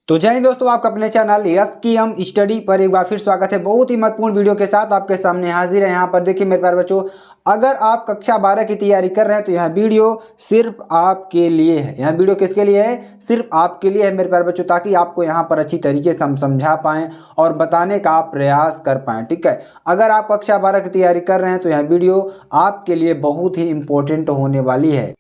तो जय हिंद दोस्तों, आपका अपने चैनल यस की हम स्टडी पर एक बार फिर स्वागत है। बहुत ही महत्वपूर्ण वीडियो के साथ आपके सामने हाजिर है। यहाँ पर देखिए मेरे प्यारे बच्चों, अगर आप कक्षा 12 की तैयारी कर रहे हैं तो यह वीडियो सिर्फ आपके लिए है। यह वीडियो किसके लिए है? सिर्फ आपके लिए है मेरे प्यारे बच्चों, ताकि आपको यहाँ पर अच्छी तरीके से हम समझा पाएँ और बताने का प्रयास कर पाएँ। ठीक है, अगर आप कक्षा 12 की तैयारी कर रहे हैं तो यह वीडियो आपके लिए बहुत ही इंपॉर्टेंट होने वाली है।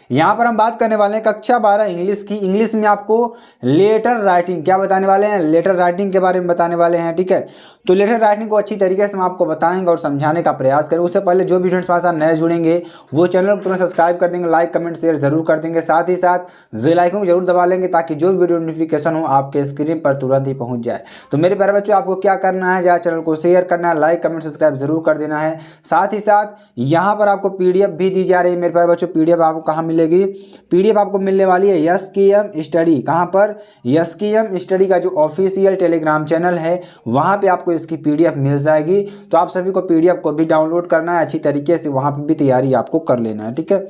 यहाँ पर हम बात करने वाले हैं कक्षा 12 इंग्लिश की। इंग्लिश में आपको लेटर राइटिंग क्या बताने वाले हैं? लेटर राइटिंग के बारे में बताने वाले हैं। ठीक है, तो लेटर राइटिंग को अच्छी तरीके से हम आपको बताएंगे और समझाने का प्रयास करेंगे। उससे पहले जो भी स्टूडेंट्स पास नए जुड़ेंगे वो चैनल को तुरंत सब्सक्राइब कर देंगे, लाइक कमेंट शेयर जरूर कर देंगे, साथ ही साथ बेल आइकन को जरूर दबा लेंगे ताकि जो वीडियो नोटिफिकेशन हो आपके स्क्रीन पर तुरंत ही पहुंच जाए। तो मेरे प्यारे बच्चों, आपको क्या करना है? चैनल को शेयर करना है, लाइक कमेंट सब्सक्राइब जरूर कर देना है। साथ ही साथ यहाँ पर आपको पीडीएफ भी दी जा रही है मेरे प्यारे बच्चों। पीडीएफ आपको कहाँ मिलेगी? पीडीएफ आपको मिलने वाली है यस की एम स्टडी। कहाँ पर? यस की एम स्टडी का जो ऑफिशियल टेलीग्राम चैनल है वहाँ पे आपको इसकी पीडीएफ मिल जाएगी। तो आप सभी को पीडीएफ को भी डाउनलोड करना है, अच्छी तरीके से वहाँ पे भी तैयारी आपको कर लेना है। ठीक है,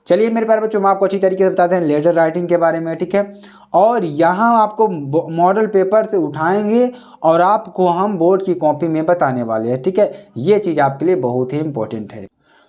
चलिए मेरे प्यारे बच्चों, हम आपको अच्छी तरीके से बताते हैं लेटर राइटिंग के बारे में। ठीक है, और यहाँ आपको मॉडल पेपर से उठाएंगे और आपको हम बोर्ड की कॉपी में बताने वाले हैं। ठीक है, ये चीज़ आपके लिए बहुत ही इंपॉर्टेंट है।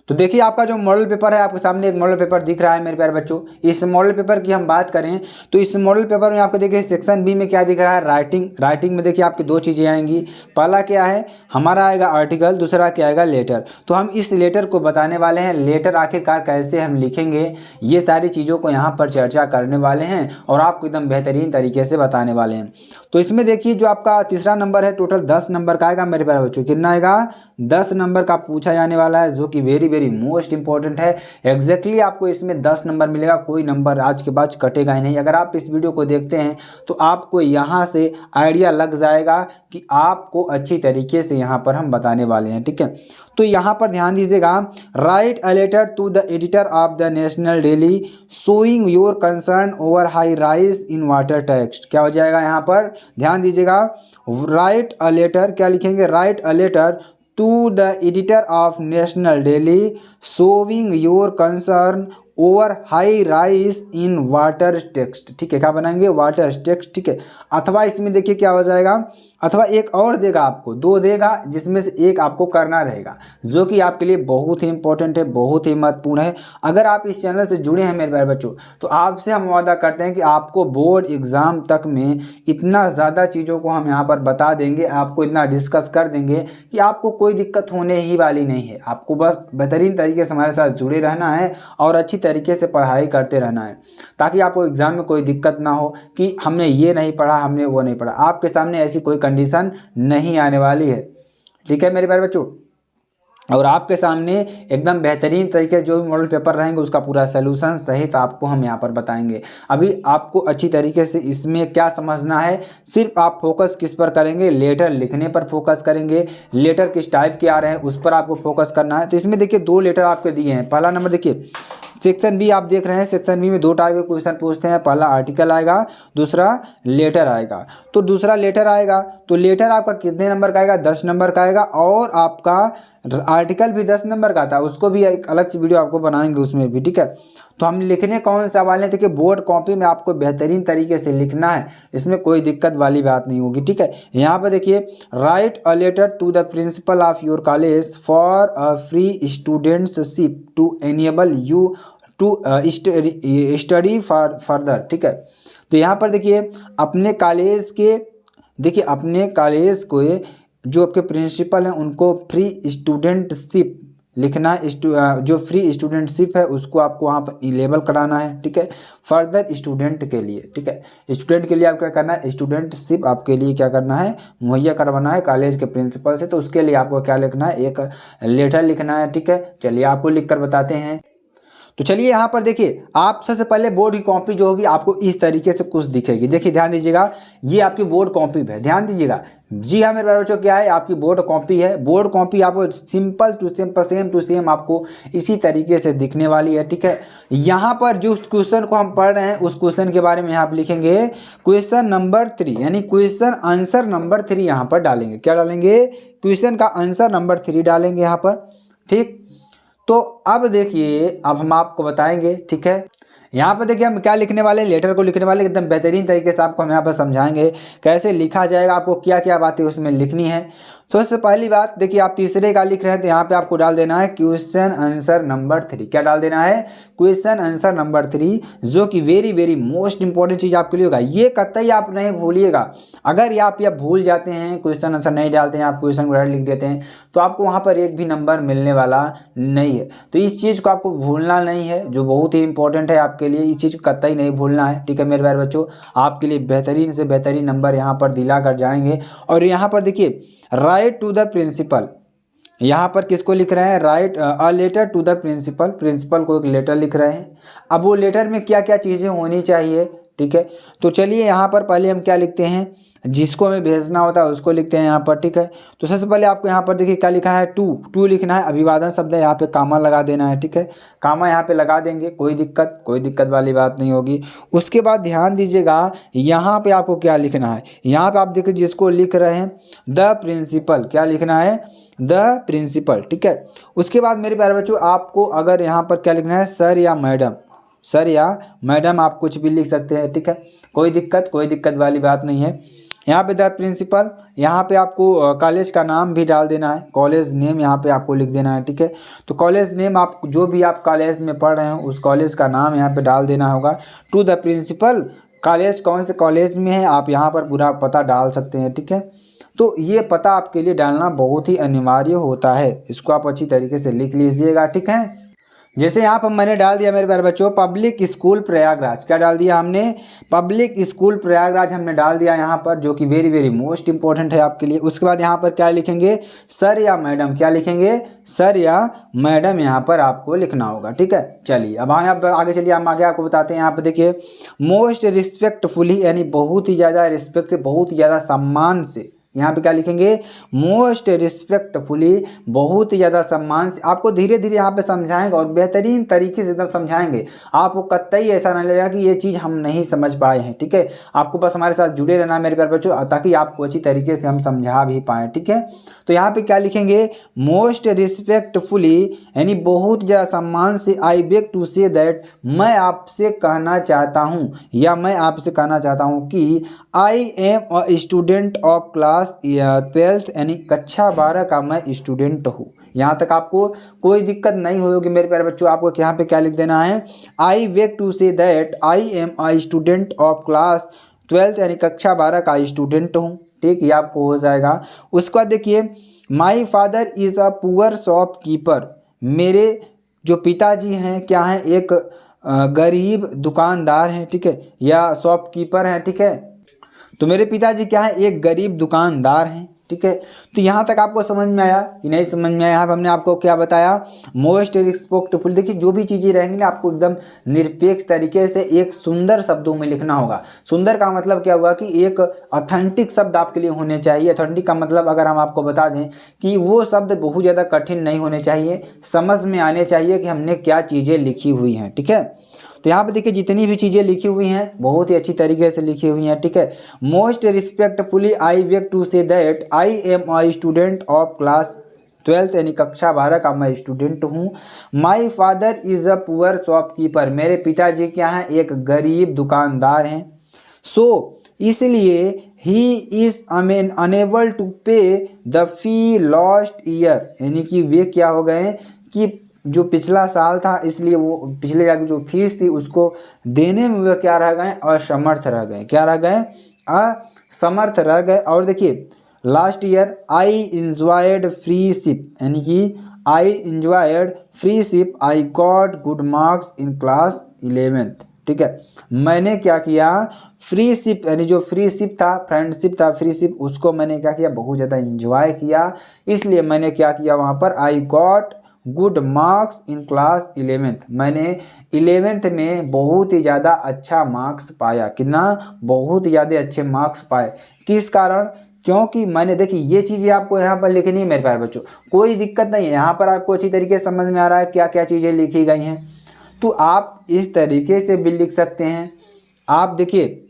तो देखिए आपका जो मॉडल पेपर है, आपके सामने एक मॉडल पेपर दिख रहा है मेरे प्यारे बच्चों। इस मॉडल पेपर की हम बात करें तो इस मॉडल पेपर में आपको देखिए सेक्शन बी में क्या दिख रहा है? राइटिंग। राइटिंग में देखिए आपकी दो चीज़ें आएंगी। पहला क्या है हमारा आएगा आर्टिकल, दूसरा क्या आएगा लेटर। तो हम इस लेटर को बताने वाले हैं। लेटर आखिरकार कैसे हम लिखेंगे, ये सारी चीज़ों को यहाँ पर चर्चा करने वाले हैं और आपको एकदम बेहतरीन तरीके से बताने वाले हैं। तो इसमें देखिए जो आपका तीसरा नंबर है, टोटल 10 नंबर का आएगा मेरे प्यारे बच्चों। कितना आएगा? 10 नंबर का पूछा जाने वाला है, जो कि वेरी मोस्ट इंपॉर्टेंट है। एग्जैक्टली आपको इसमें 10 नंबर मिलेगा, कोई नंबर आज के बाद कटेगा ही नहीं। अगर आप इस वीडियो को देखते हैं तो आपको यहाँ से आइडिया लग जाएगा कि आपको अच्छी तरीके से यहाँ पर हम बताने वाले हैं। ठीक है, तो यहाँ पर ध्यान दीजिएगा, write a letter to the editor of the national daily showing your concern over high rise in water text. क्या हो जाएगा यहाँ पर? ध्यान दीजिएगा, राइट अ लेटर, क्या लिखेंगे? Write a letter to the editor of National Daily showing your concern over high rise in water text। ठीक है, क्या बनाएंगे? Water text. ठीक है, अथवा इसमें देखिए क्या हो जाएगा, अथवा एक और देगा आपको, दो देगा जिसमें से एक आपको करना रहेगा, जो कि आपके लिए बहुत ही इंपॉर्टेंट है, बहुत ही महत्वपूर्ण है। अगर आप इस चैनल से जुड़े हैं मेरे प्यारे बच्चों तो आपसे हम वादा करते हैं कि आपको बोर्ड एग्ज़ाम तक में इतना ज़्यादा चीज़ों को हम यहाँ पर बता देंगे, आपको इतना डिस्कस कर देंगे कि आपको कोई दिक्कत होने ही वाली नहीं है। आपको बस बेहतरीन तरीके से हमारे साथ जुड़े रहना है और अच्छी तरीके से पढ़ाई करते रहना है, ताकि आपको एग्ज़ाम में कोई दिक्कत ना हो कि हमने ये नहीं पढ़ा, हमने वो नहीं पढ़ा। आपके सामने ऐसी कोई कंडीशन नहीं आने वाली है। ठीक है मेरे प्यारे बच्चों, और आपके सामने एकदम बेहतरीन तरीके से जो भी मॉडल पेपर रहेंगे उसका पूरा सलूशन सहित आपको हम यहाँ पर बताएंगे। अभी आपको अच्छी तरीके से इसमें क्या समझना है, सिर्फ आप फोकस किस पर करेंगे? लेटर लिखने पर फोकस करेंगे। लेटर किस टाइप के आ रहे हैं उस पर आपको फोकस करना है। तो इसमें देखिए दो लेटर आपके दिए हैं। पहला नंबर देखिए सेक्शन बी आप देख रहे हैं, सेक्शन बी में दो टाइप के क्वेश्चन पूछते हैं। पहला आर्टिकल आएगा, दूसरा लेटर आएगा। तो दूसरा लेटर आएगा तो लेटर आपका कितने नंबर का आएगा? 10 नंबर का आएगा। और आपका आर्टिकल भी 10 नंबर का था, उसको भी एक अलग से वीडियो आपको बनाएंगे उसमें भी। ठीक है, तो हम लिखने कौन सा वाले थे कि बोर्ड कॉपी में आपको बेहतरीन तरीके से लिखना है, इसमें कोई दिक्कत वाली बात नहीं होगी। ठीक है, यहाँ पर देखिए, write a letter to the principal of your college for a free studentship to enable you to study further. ठीक है, तो यहाँ पर देखिए अपने कॉलेज के, देखिए अपने कॉलेज को जो आपके प्रिंसिपल हैं उनको फ्री स्टूडेंटशिप लिखना है। जो फ्री स्टूडेंटशिप है उसको आपको वहाँ पर इनेबल कराना है। ठीक है, फर्दर स्टूडेंट के लिए। ठीक है, स्टूडेंट के लिए आप क्या करना है? स्टूडेंटशिप आपके लिए क्या करना है? मुहैया करवाना है कॉलेज के प्रिंसिपल से। तो उसके लिए आपको क्या लिखना है? एक लेटर लिखना है। ठीक है, चलिए आपको लिख कर बताते हैं। तो चलिए यहाँ पर देखिए, आप सबसे पहले बोर्ड की कॉपी जो होगी आपको इस तरीके से कुछ दिखेगी। देखिए ध्यान दीजिएगा, ये आपकी बोर्ड कॉपी है, ध्यान दीजिएगा। जी हाँ मेरे प्यारे बच्चों, क्या है? आपकी बोर्ड कॉपी है। बोर्ड कॉपी आपको simple to simple same to same आपको इसी तरीके से दिखने वाली है। ठीक है, यहाँ पर जो क्वेश्चन को हम पढ़ रहे हैं उस क्वेश्चन के बारे में यहाँ पर लिखेंगे क्वेश्चन नंबर 3, यानी क्वेश्चन आंसर नंबर 3 यहाँ पर डालेंगे। क्या डालेंगे? क्वेश्चन का आंसर नंबर 3 डालेंगे यहाँ पर। ठीक, तो अब देखिए, अब हम आपको बताएंगे। ठीक है, यहाँ पर देखिए हम क्या लिखने वाले हैं, लेटर को लिखने वाले एकदम बेहतरीन तरीके से आपको हम यहाँ पर समझाएंगे कैसे लिखा जाएगा, आपको क्या क्या बातें उसमें लिखनी है। तो सबसे पहली बात देखिए, आप तीसरे का लिख रहे हैं तो यहाँ पे आपको डाल देना है क्वेश्चन आंसर नंबर 3। क्या डाल देना है? क्वेश्चन आंसर नंबर 3, जो कि वेरी वेरी मोस्ट इंपॉर्टेंट चीज़ आपके लिए होगा। ये कतई आप नहीं भूलिएगा। अगर ये आप भूल जाते हैं, क्वेश्चन आंसर नहीं डालते हैं, आप क्वेश्चन को लिख देते हैं, तो आपको वहाँ पर एक भी नंबर मिलने वाला नहीं है। तो इस चीज़ को आपको भूलना नहीं है, जो बहुत ही इंपॉर्टेंट है आपके लिए। इस चीज़ को कतई नहीं भूलना है, ठीक है मेरे प्यारे बच्चों। आपके लिए बेहतरीन से बेहतरीन नंबर यहाँ पर दिला कर जाएंगे। और यहाँ पर देखिए, राइट टू द प्रिंसिपल, यहाँ पर किसको लिख रहे हैं? Write a letter to the principal, principal को एक लेटर लिख रहे हैं। अब वो लेटर में क्या क्या चीज़ें होनी चाहिए, ठीक है। तो चलिए यहाँ पर पहले हम क्या लिखते हैं, जिसको हमें भेजना होता है उसको लिखते हैं यहाँ पर, ठीक है। तो सबसे पहले आपको यहाँ पर देखिए क्या लिखा है, टू लिखना है, अभिवादन शब्द है, यहाँ पे कामा लगा देना है, ठीक है। कामा यहाँ पे लगा देंगे, कोई दिक्कत वाली बात नहीं होगी। उसके बाद ध्यान दीजिएगा, यहाँ पे आपको क्या लिखना है, यहाँ पे आप देखिए जिसको लिख रहे हैं द प्रिंसिपल, क्या लिखना है? द प्रिंसिपल, ठीक है। उसके बाद मेरे प्यारे बच्चों, आपको अगर यहाँ पर क्या लिखना है, सर या मैडम, सर या मैडम आप कुछ भी लिख सकते हैं, ठीक है। कोई दिक्कत वाली बात नहीं है। यहाँ पे द प्रिंसिपल, यहाँ पे आपको कॉलेज का नाम भी डाल देना है, कॉलेज नेम यहाँ पे आपको लिख देना है, ठीक है। तो कॉलेज नेम, आप जो भी आप कॉलेज में पढ़ रहे हो उस कॉलेज का नाम यहाँ पे डाल देना होगा। टू द प्रिंसिपल, कॉलेज कौन से कॉलेज में है आप यहाँ पर पूरा पता डाल सकते हैं, ठीक है। तो ये पता आपके लिए डालना बहुत ही अनिवार्य होता है, इसको आप अच्छी तरीके से लिख लीजिएगा, ठीक है। जैसे यहाँ पर मैंने डाल दिया मेरे प्यारे बच्चों, पब्लिक स्कूल प्रयागराज, क्या डाल दिया हमने? पब्लिक स्कूल प्रयागराज हमने डाल दिया यहाँ पर, जो कि वेरी वेरी मोस्ट इंपॉर्टेंट है आपके लिए। उसके बाद यहाँ पर क्या लिखेंगे, सर या मैडम, क्या लिखेंगे? सर या मैडम यहाँ पर आपको लिखना होगा, ठीक है। चलिए अब आगे चलिए, हम आगे आपको बताते हैं। यहाँ पर देखिए, मोस्ट रिस्पेक्टफुली, यानी बहुत ही ज़्यादा रिस्पेक्ट से, बहुत ही ज़्यादा सम्मान से, यहाँ पे क्या लिखेंगे? मोस्ट रिस्पेक्टफुली, बहुत ही ज़्यादा सम्मान से। आपको धीरे धीरे यहाँ पे समझाएंगे और बेहतरीन तरीके से एकदम समझाएंगे। आपको कतई ऐसा नहीं लगेगा कि ये चीज़ हम नहीं समझ पाए हैं, ठीक है। आपको बस हमारे साथ जुड़े रहना मेरे प्यारे बच्चों, ताकि आपको अच्छी तरीके से हम समझा भी पाएँ, ठीक है। तो यहाँ पे क्या लिखेंगे? मोस्ट रिस्पेक्टफुली, यानी बहुत ज़्यादा सम्मान से, I beg to say that, मैं आपसे कहना चाहता हूँ, या मैं आपसे कहना चाहता हूँ कि आई am a student of class 12th, यानी कक्षा 12 का मैं स्टूडेंट हूँ। यहाँ तक आपको कोई दिक्कत नहीं होगी मेरे प्यारे बच्चों। आपको यहाँ पे क्या लिख देना है? I beg to say that I am a student of class 12th, यानी कक्षा 12 का स्टूडेंट हूँ, ठीक, ये आपको हो जाएगा। उसके बाद देखिए, माई father is a poor shopkeeper, मेरे जो पिताजी हैं क्या हैं? एक गरीब दुकानदार हैं, ठीक है, या शॉपकीपर हैं, ठीक है। तो मेरे पिताजी क्या है? एक गरीब दुकानदार हैं, ठीक है। तो यहाँ तक आपको समझ में आया कि नहीं समझ में आया? यहाँ पर हमने आपको क्या बताया? Most respectful. देखिए जो भी चीज़ें रहेंगी ना, आपको एकदम निरपेक्ष तरीके से एक सुंदर शब्दों में लिखना होगा। सुंदर का मतलब क्या हुआ कि एक ऑथेंटिक शब्द आपके लिए होने चाहिए। ऑथेंटिक का मतलब अगर हम आपको बता दें कि वो शब्द बहुत ज़्यादा कठिन नहीं होने चाहिए, समझ में आने चाहिए कि हमने क्या चीज़ें लिखी हुई हैं, ठीक है। तो यहाँ पे देखिए जितनी भी चीज़ें लिखी हुई हैं बहुत ही अच्छी तरीके से लिखी हुई हैं, ठीक है। Most respectfully I beg to say that I am a student of class 12th, यानी कक्षा 12 का मैं स्टूडेंट हूँ। My father is a poor shopkeeper, मेरे पिताजी क्या हैं? एक गरीब दुकानदार हैं। सो इसलिए ही इज़ अनेबल टू पे द फी लास्ट ईयर, यानी कि वे क्या हो गए कि जो पिछला साल था, इसलिए वो पिछले साल की जो फीस थी उसको देने में वे क्या रह गए? असमर्थ रह गए। क्या रह गए? असमर्थ रह गए। और देखिए last year I enjoyed freeship, यानी कि I enjoyed freeship, I got good marks in class 11th, ठीक है। मैंने क्या किया? फ्रीशिप, यानी जो फ्रीशिप था, फ्रेंडशिप था, फ्रीशिप, उसको मैंने क्या किया? बहुत ज़्यादा इंजॉय किया। इसलिए मैंने क्या किया वहाँ पर? आई got good marks in class 11th, मैंने 11th में बहुत ही ज़्यादा अच्छा मार्क्स पाया। कितना? बहुत ही ज़्यादा अच्छे मार्क्स पाए। किस कारण? क्योंकि मैंने, देखिए ये चीज़ें आपको यहाँ पर लिखनी है मेरे प्यारे बच्चों, कोई दिक्कत नहीं है। यहाँ पर आपको अच्छी तरीके से समझ में आ रहा है क्या क्या चीज़ें लिखी गई हैं। तो आप इस तरीके से भी लिख सकते हैं। आप देखिए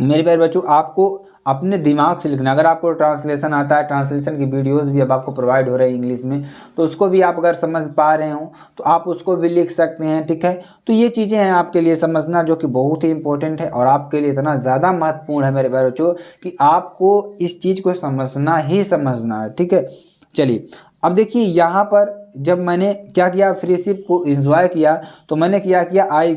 मेरे प्यारे बच्चों, आपको अपने दिमाग से लिखना। अगर आपको ट्रांसलेशन आता है, ट्रांसलेशन की वीडियोस भी अब आपको प्रोवाइड हो रहे हैं इंग्लिश में, तो उसको भी आप अगर समझ पा रहे हो तो आप उसको भी लिख सकते हैं, ठीक है। तो ये चीज़ें हैं आपके लिए समझना, जो कि बहुत ही इंपॉर्टेंट है और आपके लिए इतना ज़्यादा महत्वपूर्ण है मेरे प्यारे बच्चों कि आपको इस चीज़ को समझना ही समझना है, ठीक है। चलिए अब देखिए यहाँ पर जब मैंने क्या किया, फ्रीशिप को एंजॉय किया, तो मैंने क्या किया, आई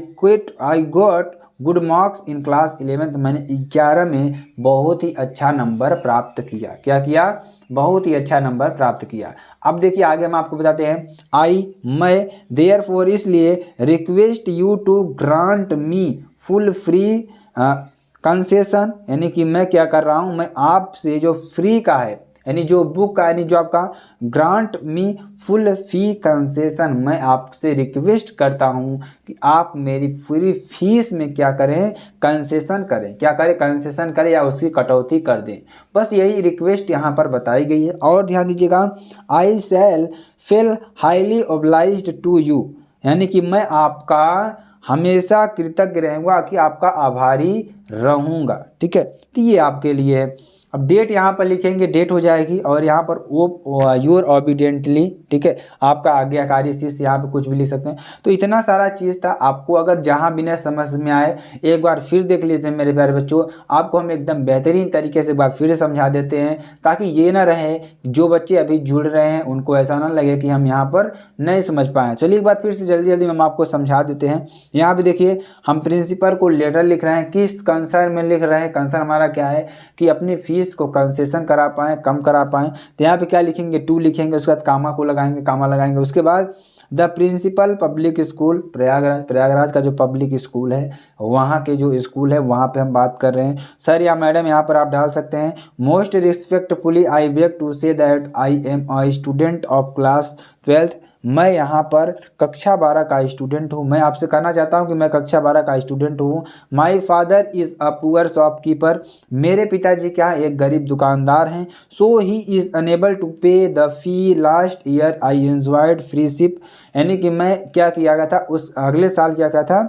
got good marks in class 11th। मैंने 11 में बहुत ही अच्छा नंबर प्राप्त किया। क्या किया, बहुत ही अच्छा नंबर प्राप्त किया। अब देखिए आगे हम आपको बताते हैं, मैं देयरफॉर इसलिए request you to grant me full free concession, यानी कि मैं क्या कर रहा हूँ, मैं आपसे जो फ्री का है, यानी जो बुक का, यानी जो आपका ग्रांट मी फुल फी कंसेशन, मैं आपसे रिक्वेस्ट करता हूं कि आप मेरी पूरी फीस में क्या करें, कंसेशन करें। क्या करें, कंसेशन करें या उसकी कटौती कर दें। बस यही रिक्वेस्ट यहाँ पर बताई गई है। और ध्यान दीजिएगा, I shall feel highly obliged to you, यानी कि मैं आपका हमेशा कृतज्ञ रहूँगा, कि आपका आभारी रहूँगा, ठीक है। तो ये आपके लिए है। अब डेट यहाँ पर लिखेंगे, डेट हो जाएगी, और यहाँ पर योर ऑबिडेंटली, ठीक है, आपका आज्ञाकारी शिष्य, यहाँ पे कुछ भी लिख सकते हैं। तो इतना सारा चीज़ था। आपको अगर जहाँ भी न समझ में आए, एक बार फिर देख लीजिए मेरे प्यारे बच्चों। आपको हम एकदम बेहतरीन तरीके से एक बार फिर समझा देते हैं, ताकि ये ना रहे जो बच्चे अभी जुड़ रहे हैं उनको ऐसा ना लगे कि हम यहाँ पर नहीं समझ पाए। चलिए एक बार फिर से जल्दी जल्दी हम आपको समझा देते हैं। यहाँ पे देखिए, हम प्रिंसिपल को लेटर लिख रहे हैं, किस कंसर्न में लिख रहे हैं। कंसर्न हमारा क्या है कि अपनी फीस को कंसेशन करा पाएँ, कम करा पाएँ। तो यहाँ पे क्या लिखेंगे, टू लिखेंगे, उसके बाद कामा को लगाएंगे, कामा लगाएंगे। उसके बाद the principal public school Prayagraj, Prayagraj का जो पब्लिक स्कूल है, वहाँ के जो स्कूल है वहाँ पे हम बात कर रहे हैं। सर या मैडम यहाँ पर आप डाल सकते हैं। Most respectfully I beg to say that I am a student of class 12th। मैं यहाँ पर कक्षा 12 का स्टूडेंट हूँ। मैं आपसे कहना चाहता हूँ कि मैं कक्षा 12 का स्टूडेंट हूँ। My father is a poor shopkeeper, मेरे पिताजी क्या एक गरीब दुकानदार हैं। सो ही इज़ अनेबल टू पे the fee last year I enjoyed freeship, यानी कि मैं क्या किया गया था, उस अगले साल क्या किया था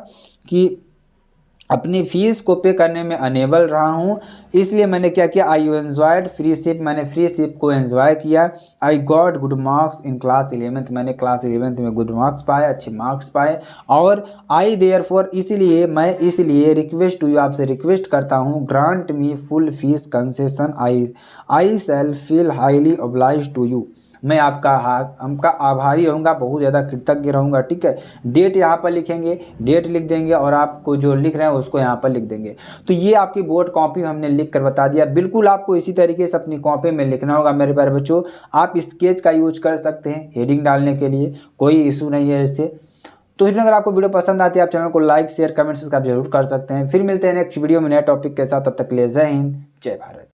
कि अपनी फीस को पे करने में अनेबल रहा हूँ, इसलिए मैंने क्या किया, आई एंजॉयड फ्रीशिप, मैंने फ्रीशिप को एंजॉय किया। आई got good marks in class 11th, मैंने क्लास 11th में गुड मार्क्स पाए, अच्छे मार्क्स पाए। और आई देयरफॉर इसलिए, मैं इसलिए रिक्वेस्ट टू यू, आपसे रिक्वेस्ट करता हूँ, grant me full fees concession, I shall feel highly obliged to you, मैं आपका आभारी रहूँगा, बहुत ज़्यादा कृतज्ञ रहूँगा, ठीक है। डेट यहाँ पर लिखेंगे, डेट लिख देंगे, और आपको जो लिख रहे हैं उसको यहाँ पर लिख देंगे। तो ये आपकी बोर्ड कॉपी हमने लिख कर बता दिया। बिल्कुल आपको इसी तरीके से अपनी कॉपी में लिखना होगा मेरे प्यारे बच्चों। आप स्केच का यूज कर सकते हैं हेडिंग डालने के लिए, कोई इशू नहीं है इससे। तो इसमें अगर आपको वीडियो पसंद आती है, आप चैनल को लाइक शेयर कमेंट सब्सक्राइब जरूर कर सकते हैं। फिर मिलते हैं नेक्स्ट वीडियो में नए टॉपिक के साथ, तब तक के लिए जय हिंद, जय भारत।